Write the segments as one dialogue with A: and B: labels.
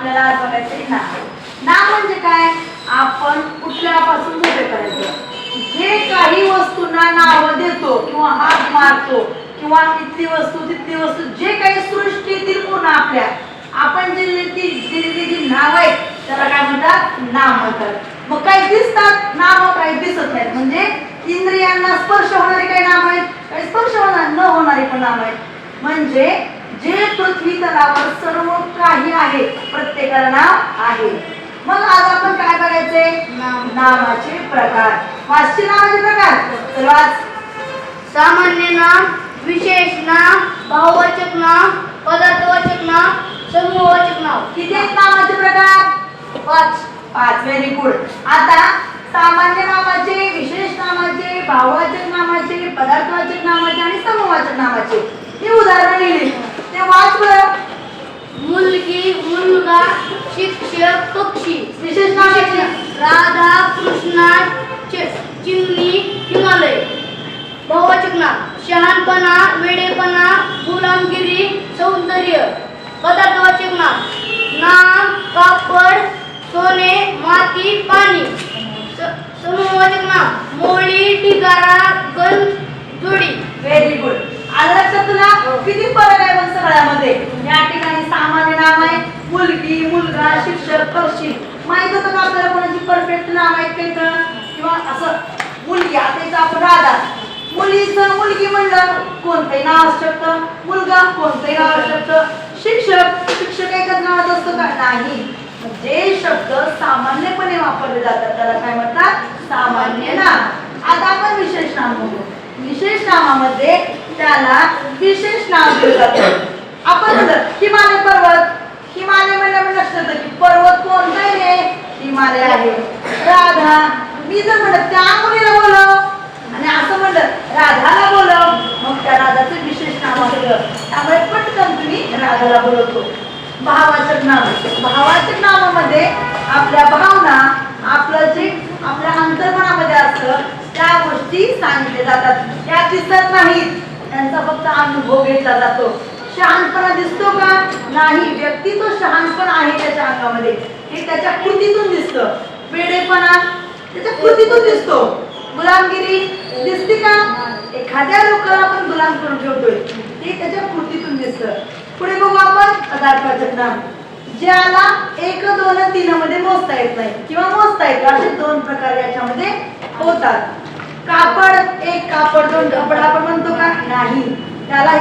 A: आपल्याला आज बघायचंय नाम. नाम म्हणजे काय? आपण कुठल्यापासून मोठेपर्यंत जे काही वस्तूंना नाव देतो किंवा हात मारतो किंवा इथली वस्तू तिथली वस्तू जे काही सृष्टीतील पूर्ण आपल्या आपण दिलेली जी नाव आहेत त्याला काय म्हणतात? नाम म्हणतात. मग काही दिसतात नाव, काही दिसत नाहीत. म्हणजे इंद्रियांना स्पर्श होणारी काही नाम आहेत, काही स्पर्श होणार न होणारी पण नाम आहेत. म्हणजे जे पृथ्वी तलावर सर्व काही आहे प्रत्येकाला नाव आहे. मग आज आपण काय बघायचे? नामाचे प्रकार. वाच्य नामाचे प्रकार सर्वात
B: सामान्य नाम, विशेष नाम, भाववाचक नाम, पदार्थवाचक नाम, समूहवाचक नाम.
A: किती आहेत नामाचे प्रकार? 5. Very good. आता सामान्य नामाचे, विशेष नामाचे, भाववाचक नामाचे, पदार्थवाचक नामाचे आणि समूहवाचक नामाचे ही उदाहरण दिली. ते वाच बरं.
B: मुलगी, मुलगा, शिक्षक, पक्षी.
A: विशेष नामाचे
B: राधा, कृष्णा, चिमणी, हिमालय. भाववाचक नाम, शहाणपणा, वेडेपणा, गुलामगिरी, सौंदर्य. पदार्थवाचक नाम, नाम, कापड, सोने, माती, पाणी. समूहवाचक नाम, मोळी, ढिगारा, गंज, जोडी.
A: Very good. आलं लक्षात तुला? किती फरक आहे पण सगळ्यामध्ये. या ठिकाणी सामान्य नाम आहे मुलगी, मुलगा, शिक्षक, पक्षी. माहित होतं का आपल्याला कोणाची परफेक्ट नाव आहेत का? किंवा असं मुलगी, आता इथं आपण राधा, मुलीचं मुलगी म्हणलं कोणतंही नाव असू शकतं, मुलगा कोणतंही नाव असू शकतं, शिक्षक शिक्षक एकच नावात असतं का? नाही. जे शब्द सामान्यपणे वापरले जातात त्याला काय म्हणतात? सामान्य नाम. आता आपण विशेष नाम बघू. विशेष नामामध्ये त्याला विशेष नाव दिलं जातं. आपण म्हणतो हिमालय पर्वत. हिमालय म्हणल्यावर लक्षात येतं की पर्वत कोणता आहे? हिमालय आहे. राधा, मी जर म्हणलं त्या मुलीला बोलव आणि असं म्हणलं राधाला बोलव, मग त्या राधाचं विशेष नाव असतं. त्यामुळे पटकन तुम्ही राधाला बोलवतो. भाववाचक नाम. भाववाचक नामामध्ये आपल्या भावना, आपलं जे आपल्या अंतर्मनामध्ये असतं त्या गोष्टी सांगितल्या जातात. त्या दिसत नाहीत, त्यांचा फक्त अनुभव घेतला जातो. शहाणपणा दिसतो का? नाही. व्यक्ती तो शहाणपण आहे त्याच्या अंगामध्ये, हे त्याच्या कृतीतून दिसतं. वेडेपणा त्याच्या कृतीतून दिसतो. गुलामगिरी दिसते का? एखाद्या लोकांना आपण गुलाम करून ठेवतोय ते त्याच्या कृतीतून दिसतं. पुढे बघू आपण पदार्थवाचक नाम. ज्याला 1, 2, 3 मध्ये मोजता येत नाही किंवा मोजता येतं, असे 2 प्रकार याच्यामध्ये होतात. कापड, 1 कापड, 2 कापड आपण म्हणतो का? नाही. त्याला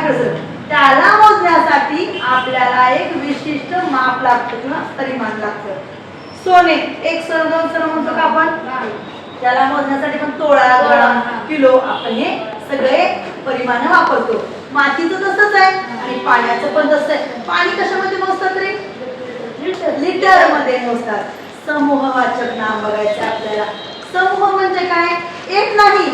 A: त्याला मोजण्यासाठी आपल्याला एक विशिष्ट माप लागतं किंवा परिमाण लागतं. सोने 1 सण 2 सण म्हणतो का आपण? त्याला मोजण्यासाठी पण तोळा, ग्राम, किलो आपण हे सगळे परिमाण वापरतो. मातीचं तसंच आहे आणि पाण्याचं पण तसंच आहे. पाणी कशामध्ये मोजतात रे? लिटर मध्ये मोजतात. समूहवाचक नाम बघायचं आपल्याला. समूह म्हणजे काय? एक नाही,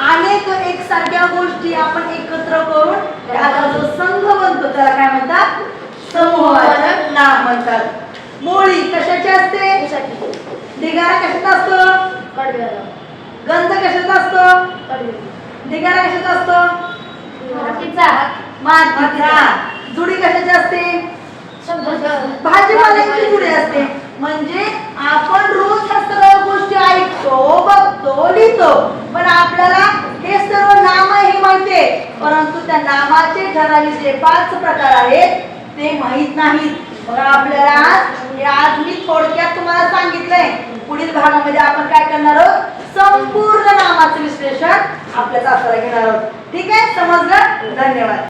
A: अनेक एकसारख्या गोष्टी आपण एकत्र करून त्याचा जो संघ बनतो त्याला काय म्हणतात? समूहवाचक नाम म्हणतात. मोळी कशाची असते? ढिगारा कशाचा असतो? गंध कशाचा असतो? ढिगारा कशाचा असतो? मातीचा. जुडी कशाची असते? भाजीपाल्याची जुडी असते. म्हणजे आपण रोज ह्या सगळ्या गोष्टी ऐकतो, बघतो, लिहितो, पण आपल्याला हे सर्व नाम हे माहितीये, परंतु त्या नामाचे ठराविक जे 5 प्रकार आहेत ते माहित नाहीत. बघा आपल्याला आज मी थोडक्यात तुम्हाला सांगितलंय. पुढील भागामध्ये आपण काय करणार आहोत? संपूर्ण नामाचं विश्लेषण आपल्या तासाला घेणार आहोत. ठीक आहे? समजलं? धन्यवाद.